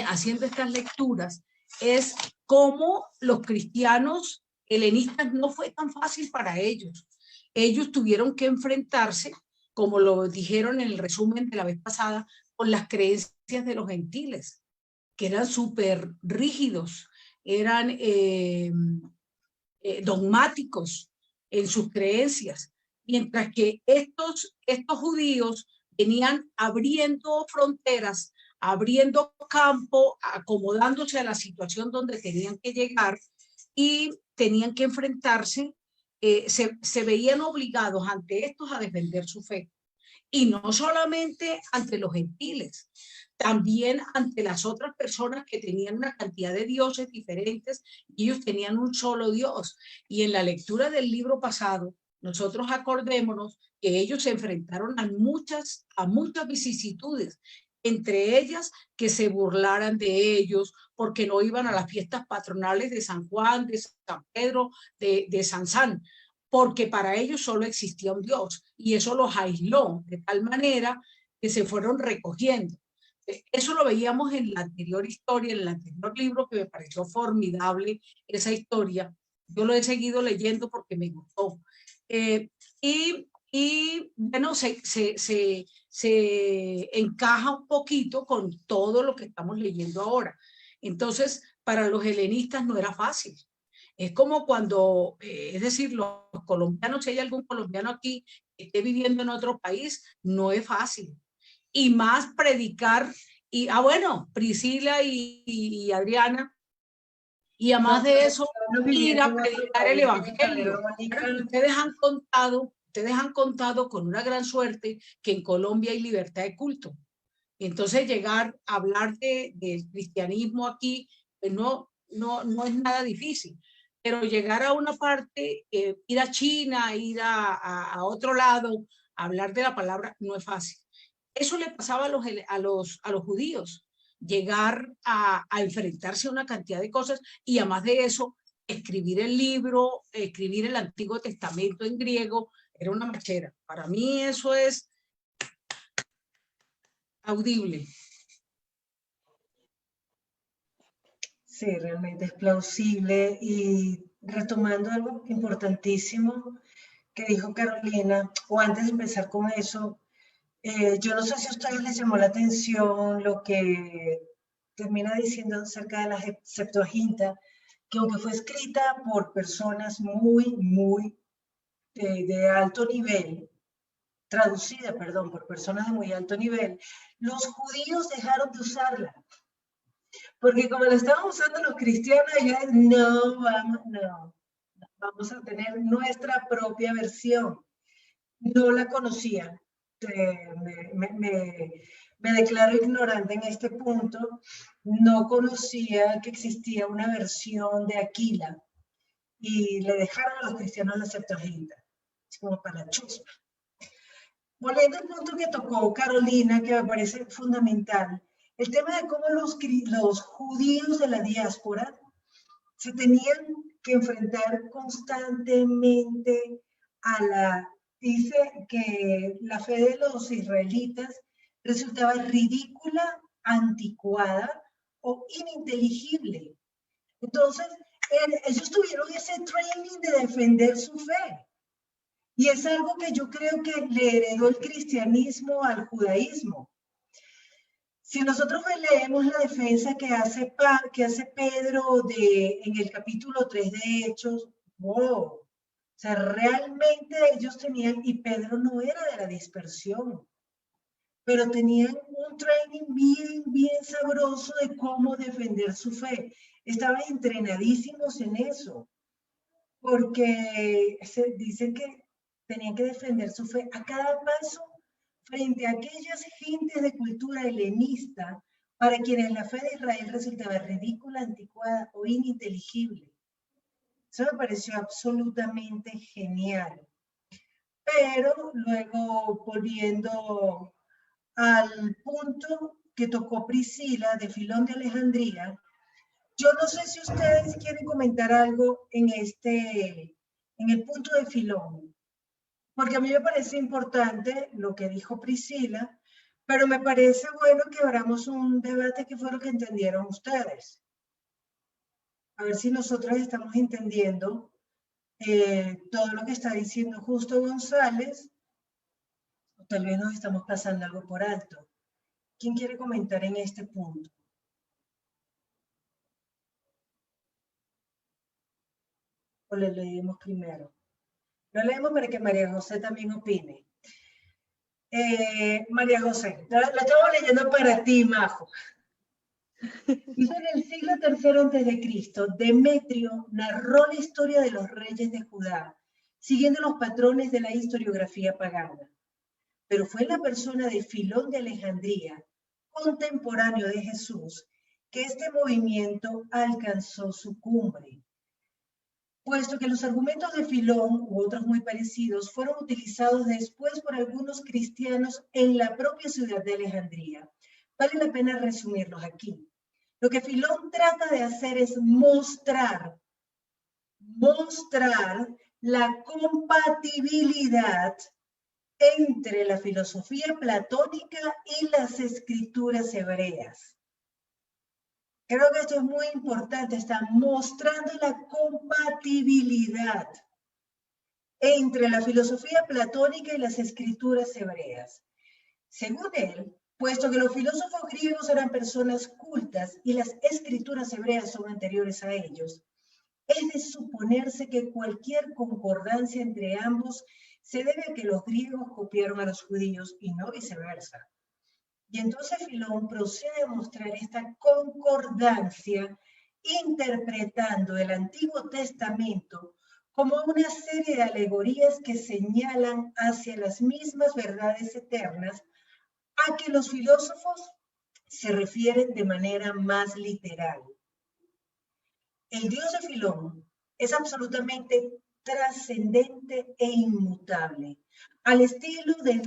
haciendo estas lecturas es cómo los cristianos helenistas no fue tan fácil para ellos. Ellos tuvieron que enfrentarse, como lo dijeron en el resumen de la vez pasada, con las creencias de los gentiles, que eran súper rígidos, eran dogmáticos en sus creencias, mientras que estos judíos venían abriendo fronteras, abriendo campo, acomodándose a la situación donde tenían que llegar y tenían que enfrentarse, se veían obligados ante estos a defender su fe. Y no solamente ante los gentiles, también ante las otras personas que tenían una cantidad de dioses diferentes y ellos tenían un solo Dios. Y en la lectura del libro pasado, nosotros acordémonos que ellos se enfrentaron a muchas vicisitudes, entre ellas que se burlaran de ellos porque no iban a las fiestas patronales de San Juan, de San Pedro, de Sansán, porque para ellos solo existía un Dios y eso los aisló de tal manera que se fueron recogiendo. Eso lo veíamos en la anterior historia, en el anterior libro, que me pareció formidable esa historia. Yo lo he seguido leyendo porque me gustó. Y bueno, se encaja un poquito con todo lo que estamos leyendo ahora. Entonces, para los helenistas no era fácil. Es como cuando, es decir, los colombianos, si hay algún colombiano aquí que esté viviendo en otro país, no es fácil. Y más predicar Y, bueno, Priscila y Adriana, y además de eso, ir a predicar el evangelio. Ustedes han contado con una gran suerte que en Colombia hay libertad de culto. Entonces llegar a hablar del cristianismo aquí, pues no es nada difícil. Pero llegar a una parte, ir a China, ir a otro lado, hablar de la palabra, no es fácil. Eso le pasaba a los judíos, llegar a enfrentarse a una cantidad de cosas y además de eso, escribir el libro, escribir el Antiguo Testamento en griego, era una marchera. Para mí eso es audible. Sí, realmente es plausible. Y retomando algo importantísimo que dijo Carolina, o antes de empezar con eso, yo no sé si a ustedes les llamó la atención lo que termina diciendo acerca de la Septuaginta, que aunque fue escrita por personas muy de alto nivel, traducida, perdón, por personas de muy alto nivel, los judíos dejaron de usarla. Porque como la estaban usando los cristianos, ellos no, vamos a tener nuestra propia versión. No la conocían. Me declaro ignorante en este punto. No conocía que existía una versión de Aquila y le dejaron a los cristianos la Septuaginta, como para la chusma. Volviendo al punto que tocó Carolina, que me parece fundamental, el tema de cómo los judíos de la diáspora se tenían que enfrentar constantemente a la... Dice que la fe de los israelitas resultaba ridícula, anticuada o ininteligible. Entonces, ellos tuvieron ese training de defender su fe. Y es algo que yo creo que le heredó el cristianismo al judaísmo. Si nosotros leemos la defensa que hace Pedro en el capítulo 3 de Hechos, wow, o sea, realmente ellos tenían, y Pedro no era de la dispersión, pero tenían un training bien sabroso de cómo defender su fe. Estaban entrenadísimos en eso, porque dicen que tenían que defender su fe a cada paso frente a aquellas gentes de cultura helenista para quienes la fe de Israel resultaba ridícula, anticuada o ininteligible. Eso me pareció absolutamente genial. Pero luego, volviendo al punto que tocó Priscila de Filón de Alejandría, yo no sé si ustedes quieren comentar algo en el punto de Filón, porque a mí me parece importante lo que dijo Priscila, pero me parece bueno que abramos un debate que fue lo que entendieron ustedes. A ver si nosotros estamos entendiendo todo lo que está diciendo Justo González, o tal vez nos estamos pasando algo por alto. ¿Quién quiere comentar en este punto? ¿O le leemos primero? Lo leemos para que María José también opine. María José, la estamos leyendo para ti, Majo. Dice: en el siglo III a.C., Demetrio narró la historia de los reyes de Judá, siguiendo los patrones de la historiografía pagana. Pero fue en la persona de Filón de Alejandría, contemporáneo de Jesús, que este movimiento alcanzó su cumbre, puesto que los argumentos de Filón u otros muy parecidos fueron utilizados después por algunos cristianos en la propia ciudad de Alejandría. Vale la pena resumirlos aquí. Lo que Filón trata de hacer es mostrar la compatibilidad entre la filosofía platónica y las escrituras hebreas. Creo que esto es muy importante, está mostrando la compatibilidad entre la filosofía platónica y las escrituras hebreas. Según él, puesto que los filósofos griegos eran personas cultas y las escrituras hebreas son anteriores a ellos, es de suponerse que cualquier concordancia entre ambos se debe a que los griegos copiaron a los judíos y no viceversa. Y entonces Filón procede a mostrar esta concordancia interpretando el Antiguo Testamento como una serie de alegorías que señalan hacia las mismas verdades eternas a que los filósofos se refieren de manera más literal. El Dios de Filón es absolutamente trascendente e inmutable, al estilo del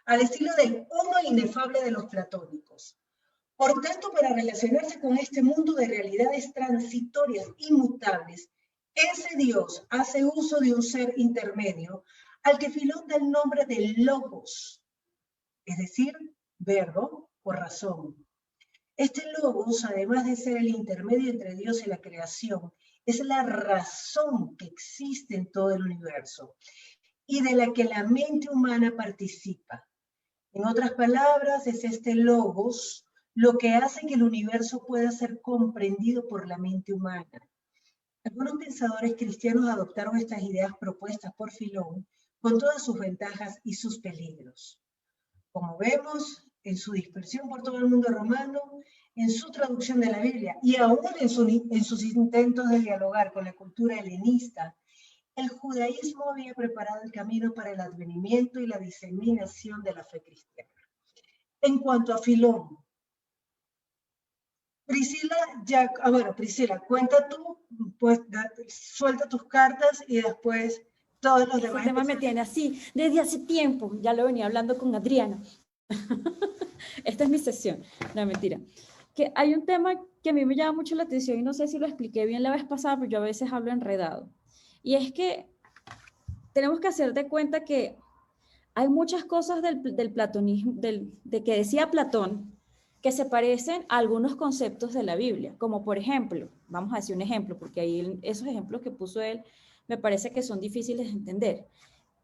al estilo del uno inefable de los platónicos. Por tanto, para relacionarse con este mundo de realidades transitorias, inmutables, ese Dios hace uso de un ser intermedio al que Filón da el nombre de Logos, es decir, verbo o razón. Este Logos, además de ser el intermedio entre Dios y la creación, es la razón que existe en todo el universo y de la que la mente humana participa. En otras palabras, es este Logos lo que hace que el universo pueda ser comprendido por la mente humana. Algunos pensadores cristianos adoptaron estas ideas propuestas por Filón con todas sus ventajas y sus peligros. Como vemos, en su dispersión por todo el mundo romano, en su traducción de la Biblia y aún en sus intentos de dialogar con la cultura helenista, el judaísmo había preparado el camino para el advenimiento y la diseminación de la fe cristiana. En cuanto a Filón, Priscila, Priscila, cuenta tú, pues suelta tus cartas y después todos los demás. Ese tema me tiene así desde hace tiempo, ya lo venía hablando con Adriana. Esta es mi sesión, no, mentira. Que hay un tema que a mí me llama mucho la atención y no sé si lo expliqué bien la vez pasada, pero yo a veces hablo enredado. Y es que tenemos que hacer de cuenta que hay muchas cosas del platonismo, de que decía Platón, que se parecen a algunos conceptos de la Biblia, como por ejemplo, vamos a decir un ejemplo, porque ahí esos ejemplos que puso él me parece que son difíciles de entender.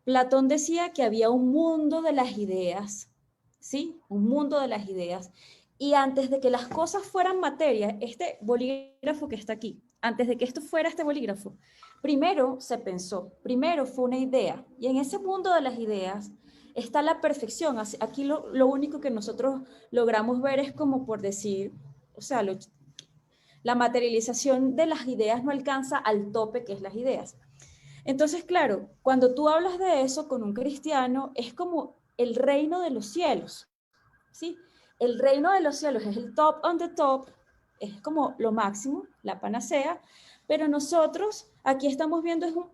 Platón decía que había un mundo de las ideas, ¿sí? Un mundo de las ideas, y antes de que las cosas fueran materia, este bolígrafo que está aquí, antes de que esto fuera este bolígrafo, primero se pensó, primero fue una idea, y en ese mundo de las ideas está la perfección. Aquí lo único que nosotros logramos ver es como por decir, o sea, la materialización de las ideas no alcanza al tope que es las ideas. Entonces, claro, cuando tú hablas de eso con un cristiano, es como el reino de los cielos, ¿sí? El reino de los cielos es el top on the top, es como lo máximo, la panacea, pero nosotros aquí estamos viendo,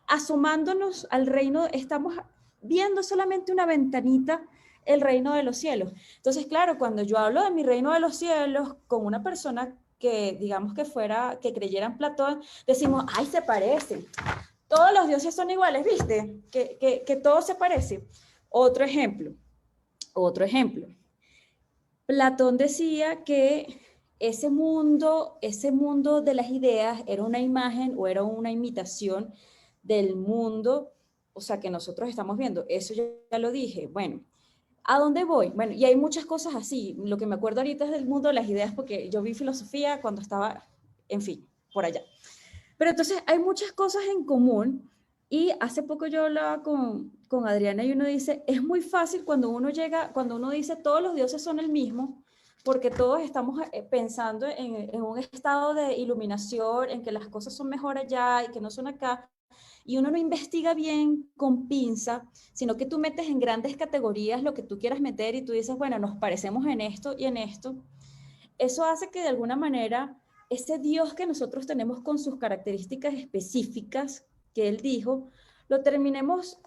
asomándonos al reino, estamos viendo solamente una ventanita, el reino de los cielos. Entonces, claro, cuando yo hablo de mi reino de los cielos con una persona que, digamos que creyera en Platón, decimos, ay, se parecen. Todos los dioses son iguales, ¿viste? Que todo se parece. Otro ejemplo. Platón decía que ese mundo de las ideas era una imagen o era una imitación del mundo, o sea, que nosotros estamos viendo. Eso ya lo dije. Bueno, ¿a dónde voy? Bueno, y hay muchas cosas así. Lo que me acuerdo ahorita es del mundo de las ideas porque yo vi filosofía cuando estaba, en fin, por allá. Pero entonces hay muchas cosas en común y hace poco yo hablaba con Adriana y uno dice, es muy fácil cuando uno dice todos los dioses son el mismo, porque todos estamos pensando en un estado de iluminación, en que las cosas son mejor allá y que no son acá, y uno no investiga bien con pinza, sino que tú metes en grandes categorías lo que tú quieras meter y tú dices, bueno, nos parecemos en esto y en esto. Eso hace que de alguna manera ese Dios que nosotros tenemos con sus características específicas que él dijo, lo terminemos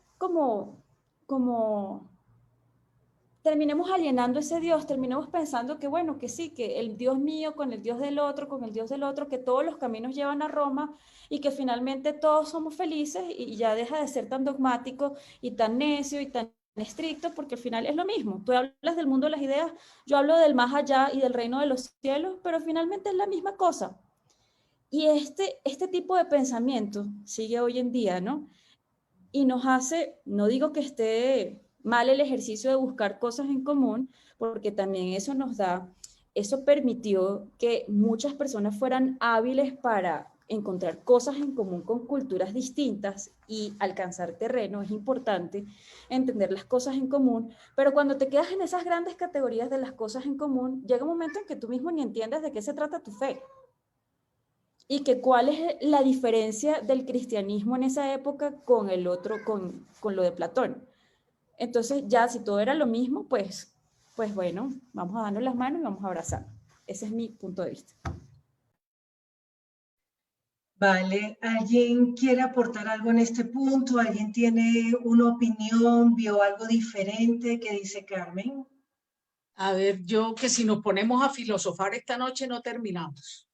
terminemos alienando ese Dios, terminemos pensando que bueno, que sí, que el Dios mío con el Dios del otro, que todos los caminos llevan a Roma y que finalmente todos somos felices y ya deja de ser tan dogmático y tan necio y tan estricto, porque al final es lo mismo. Tú hablas del mundo de las ideas, yo hablo del más allá y del reino de los cielos, pero finalmente es la misma cosa. Y este tipo de pensamiento sigue hoy en día, ¿no? Y nos hace, no digo que esté mal el ejercicio de buscar cosas en común, porque también eso permitió que muchas personas fueran hábiles para encontrar cosas en común con culturas distintas y alcanzar terreno, es importante entender las cosas en común, pero cuando te quedas en esas grandes categorías de las cosas en común, llega un momento en que tú mismo ni entiendes de qué se trata tu fe y que cuál es la diferencia del cristianismo en esa época con el otro, con lo de Platón. Entonces ya si todo era lo mismo, pues bueno, vamos a darnos las manos y vamos a abrazar. Ese es mi punto de vista. Vale, ¿alguien quiere aportar algo en este punto? ¿Alguien tiene una opinión, vio algo diferente? ¿Qué dice Carmen? A ver, yo que si nos ponemos a filosofar esta noche no terminamos.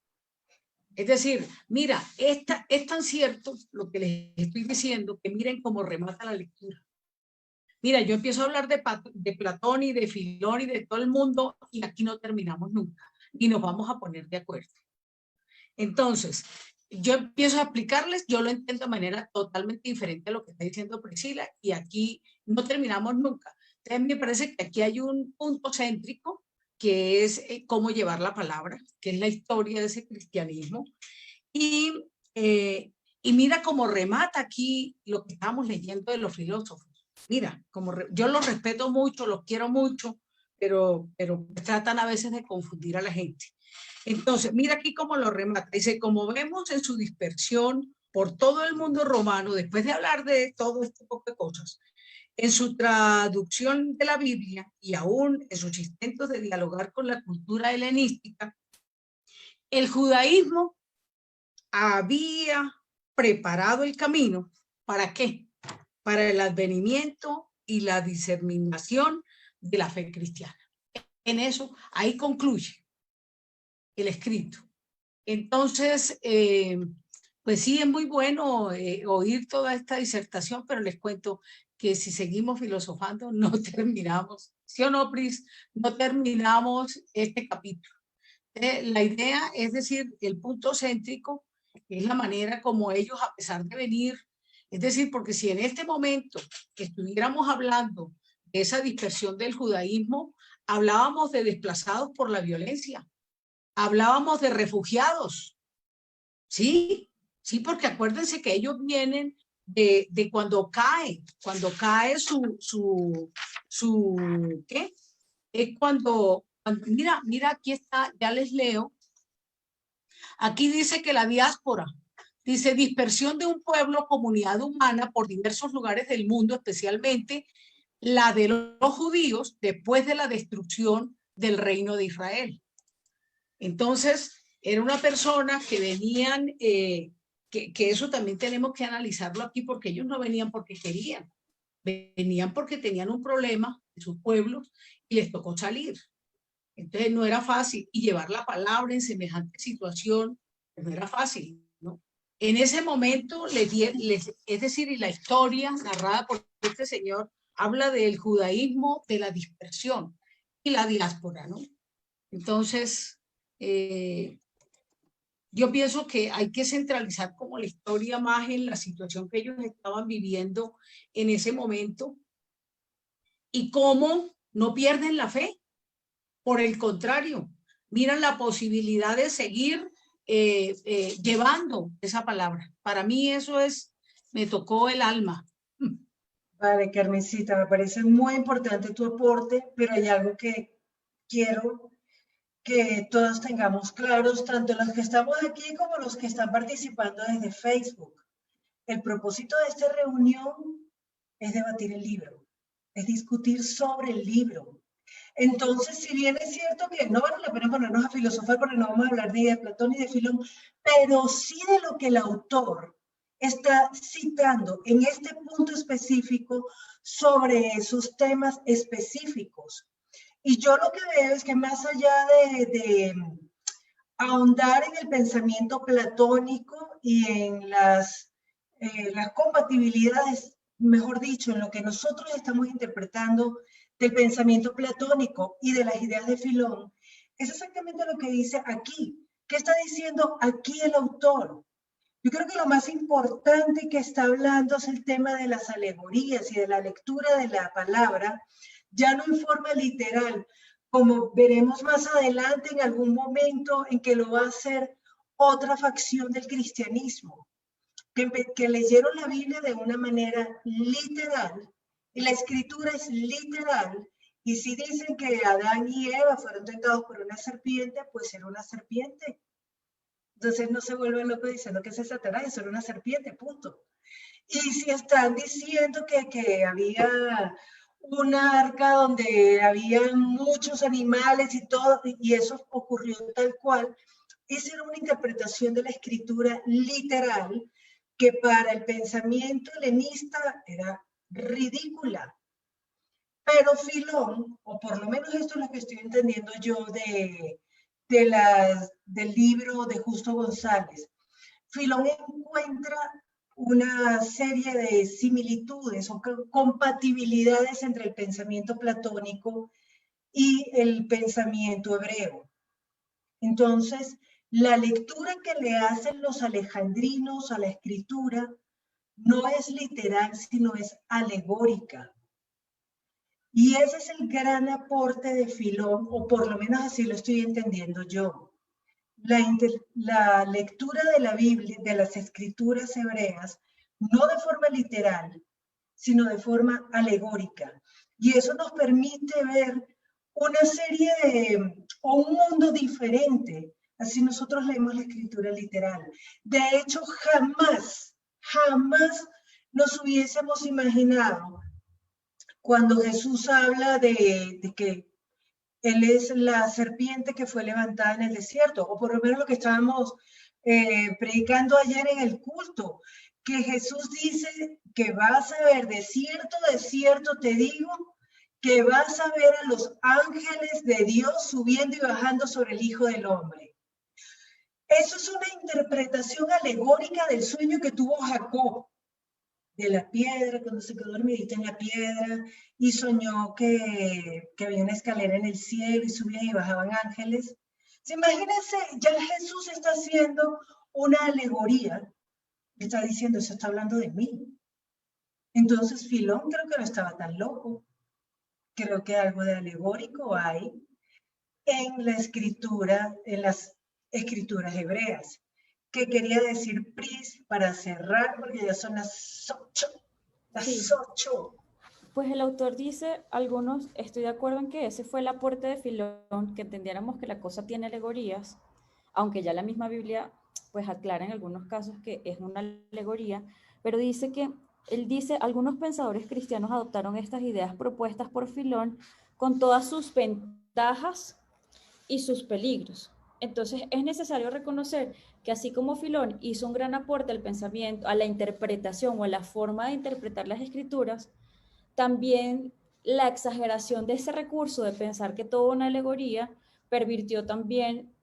Es decir, mira, es tan cierto lo que les estoy diciendo que miren cómo remata la lectura. Mira, yo empiezo a hablar de Platón y de Filón y de todo el mundo y aquí no terminamos nunca, ni nos vamos a poner de acuerdo. Entonces, yo empiezo a explicarles, yo lo entiendo de manera totalmente diferente a lo que está diciendo Priscila y aquí no terminamos nunca. Entonces, me parece que aquí hay un punto céntrico que es cómo llevar la palabra, que es la historia de ese cristianismo. Y mira cómo remata aquí lo que estamos leyendo de los filósofos. Mira, yo los respeto mucho, los quiero mucho, pero tratan a veces de confundir a la gente. Entonces, mira aquí cómo lo remata. Dice, como vemos en su dispersión por todo el mundo romano, después de hablar de todo este tipo de cosas, en su traducción de la Biblia y aún en sus intentos de dialogar con la cultura helenística, el judaísmo había preparado el camino. ¿Para qué? Para el advenimiento y la diseminación de la fe cristiana. En eso, ahí concluye el escrito. Entonces, pues sí, es muy bueno oír toda esta disertación, pero les cuento que si seguimos filosofando no terminamos, ¿sí o no, Pris? No terminamos este capítulo. La idea es decir, el punto céntrico es la manera como ellos, a pesar de venir, es decir, porque si en este momento que estuviéramos hablando de esa dispersión del judaísmo, hablábamos de desplazados por la violencia, hablábamos de refugiados, ¿sí? Sí, porque acuérdense que ellos vienen de cuando cae ¿qué? Es cuando mira, aquí está, ya les leo. Aquí dice que la diáspora, dice dispersión de un pueblo, comunidad humana por diversos lugares del mundo, especialmente la de los judíos después de la destrucción del reino de Israel. Entonces, era una persona que venían, que eso también tenemos que analizarlo aquí, porque ellos no venían porque querían, venían porque tenían un problema en sus pueblos y les tocó salir. Entonces no era fácil, y llevar la palabra en semejante situación no era fácil, ¿no? En ese momento, es decir, y la historia narrada por este señor habla del judaísmo, de la dispersión y la diáspora, ¿no? Entonces, yo pienso que hay que centralizar como la historia más en la situación que ellos estaban viviendo en ese momento y cómo no pierden la fe. Por el contrario, miran la posibilidad de seguir llevando esa palabra. Para mí eso me tocó el alma. Vale, Carmencita, me parece muy importante tu aporte, pero hay algo que quiero que todos tengamos claros, tanto los que estamos aquí como los que están participando desde Facebook. El propósito de esta reunión es debatir el libro, es discutir sobre el libro. Entonces, si bien es cierto que no vale la pena ponernos a filosofar porque no vamos a hablar ni de Platón ni de Filón, pero sí de lo que el autor está citando en este punto específico sobre esos temas específicos. Y yo lo que veo es que más allá de ahondar en el pensamiento platónico y en las compatibilidades, mejor dicho, en lo que nosotros estamos interpretando del pensamiento platónico y de las ideas de Filón, es exactamente lo que dice aquí. ¿Qué está diciendo aquí el autor? Yo creo que lo más importante que está hablando es el tema de las alegorías y de la lectura de la palabra, ya no en forma literal, como veremos más adelante en algún momento en que lo va a hacer otra facción del cristianismo, que leyeron la Biblia de una manera literal, y la escritura es literal, y si dicen que Adán y Eva fueron tentados por una serpiente, pues era una serpiente. Entonces no se vuelven locos diciendo que es Satanás, eso era una serpiente, punto. Y si están diciendo que había una arca donde había muchos animales y todo, y eso ocurrió tal cual, esa era una interpretación de la escritura literal que para el pensamiento helenista era ridícula. Pero Filón, o por lo menos esto es lo que estoy entendiendo yo del libro de Justo González, Filón encuentra una serie de similitudes o compatibilidades entre el pensamiento platónico y el pensamiento hebreo. Entonces, la lectura que le hacen los alejandrinos a la escritura no es literal, sino es alegórica. Y ese es el gran aporte de Filón, o por lo menos así lo estoy entendiendo yo. La lectura de la Biblia, de las escrituras hebreas, no de forma literal, sino de forma alegórica. Y eso nos permite ver una serie o un mundo diferente. Así nosotros leemos la escritura literal. De hecho, jamás nos hubiésemos imaginado cuando Jesús habla de que Él es la serpiente que fue levantada en el desierto, o por lo menos lo que estábamos predicando ayer en el culto, que Jesús dice que vas a ver, de cierto te digo, que vas a ver a los ángeles de Dios subiendo y bajando sobre el Hijo del Hombre. Eso es una interpretación alegórica del sueño que tuvo Jacob, de la piedra, cuando se quedó dormidita en la piedra y soñó que había una escalera en el cielo y subían y bajaban ángeles. Imagínense, ya Jesús está haciendo una alegoría, está diciendo, eso está hablando de mí. Entonces Filón creo que no estaba tan loco. Creo que algo de alegórico hay en la escritura, en las escrituras hebreas. ¿Qué quería decir Pris para cerrar? Porque ya son las 8. Las 8. Pues el autor dice, algunos, estoy de acuerdo en que ese fue el aporte de Filón, que entendiéramos que la cosa tiene alegorías, aunque ya la misma Biblia pues aclara en algunos casos que es una alegoría, pero dice que, él dice, algunos pensadores cristianos adoptaron estas ideas propuestas por Filón con todas sus ventajas y sus peligros. Entonces es necesario reconocer que así como Filón hizo un gran aporte al pensamiento, a la interpretación o a la forma de interpretar las escrituras, también la exageración de ese recurso de pensar que todo una alegoría pervirtió también,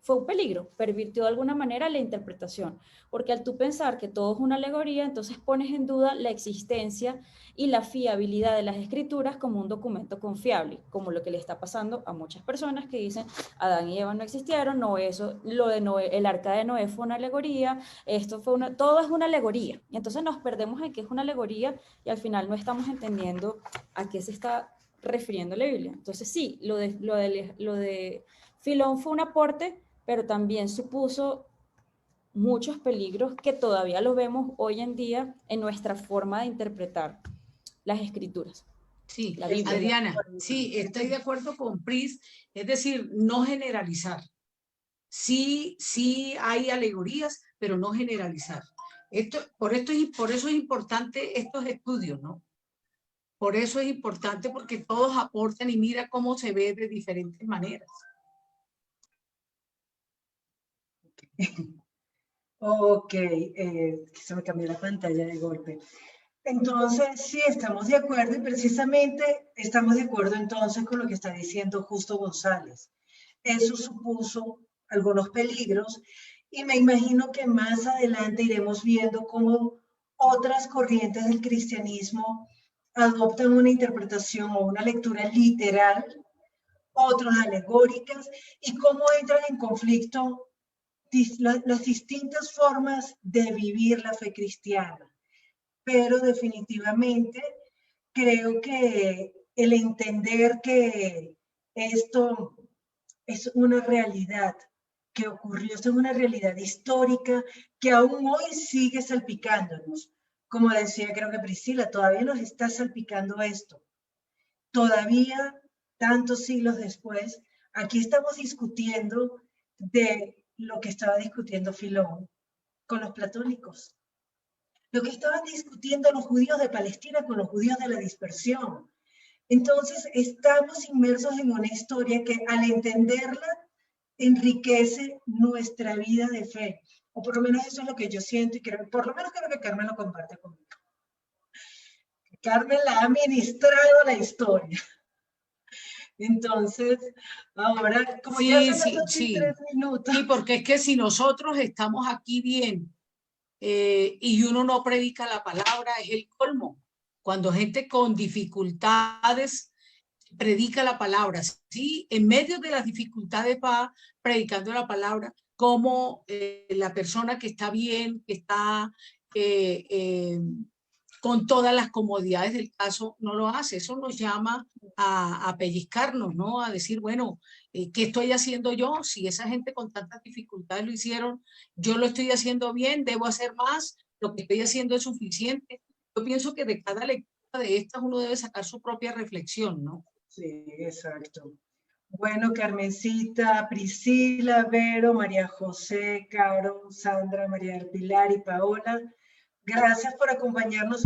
fue un peligro, pervirtió de alguna manera la interpretación, porque al tú pensar que todo es una alegoría, entonces pones en duda la existencia y la fiabilidad de las escrituras como un documento confiable, como lo que le está pasando a muchas personas que dicen Adán y Eva no existieron, no, eso, lo de Noé, el arca de Noé fue una alegoría, esto fue todo es una alegoría, y entonces nos perdemos en qué es una alegoría y al final no estamos entendiendo a qué se está refiriendo la Biblia. Entonces sí, lo de Filón fue un aporte, pero también supuso muchos peligros que todavía los vemos hoy en día en nuestra forma de interpretar las escrituras. Sí, Adriana, sí, estoy de acuerdo con Pris, es decir, no generalizar. Sí hay alegorías, pero no generalizar. Por eso es importante estos estudios, ¿no? Por eso es importante, porque todos aportan y mira cómo se ve de diferentes maneras. Ok, se me cambió la pantalla de golpe. Entonces, sí, estamos de acuerdo y precisamente estamos de acuerdo entonces con lo que está diciendo Justo González. Eso supuso algunos peligros y me imagino que más adelante iremos viendo cómo otras corrientes del cristianismo adoptan una interpretación o una lectura literal, otros alegóricas, y cómo entran en conflicto las distintas formas de vivir la fe cristiana. Pero definitivamente creo que el entender que esto es una realidad que ocurrió, esto es una realidad histórica que aún hoy sigue salpicándonos. Como decía, creo que Priscila, todavía nos está salpicando esto. Todavía, tantos siglos después, aquí estamos discutiendo de lo que estaba discutiendo Filón con los platónicos. Lo que estaban discutiendo los judíos de Palestina con los judíos de la dispersión. Entonces, estamos inmersos en una historia que al entenderla enriquece nuestra vida de fe. O por lo menos eso es lo que yo siento y creo, por lo menos creo que Carmen lo comparte conmigo. Carmen la ha ministrado la historia. Entonces, ahora, como sí, ya son sí, 3 minutos. Sí, porque es que si nosotros estamos aquí bien y uno no predica la palabra, es el colmo. Cuando gente con dificultades predica la palabra, ¿sí? En medio de las dificultades va predicando la palabra, como la persona que está bien, que está con todas las comodidades del caso, no lo hace. Eso nos llama a pellizcarnos, ¿no? A decir, bueno, ¿qué estoy haciendo yo? Si esa gente con tantas dificultades lo hicieron, yo lo estoy haciendo bien, debo hacer más, lo que estoy haciendo es suficiente. Yo pienso que de cada lectura de estas uno debe sacar su propia reflexión, ¿no? Sí, exacto. Bueno, Carmencita, Priscila, Vero, María José, Caro, Sandra, María del Pilar y Paola, gracias por acompañarnos.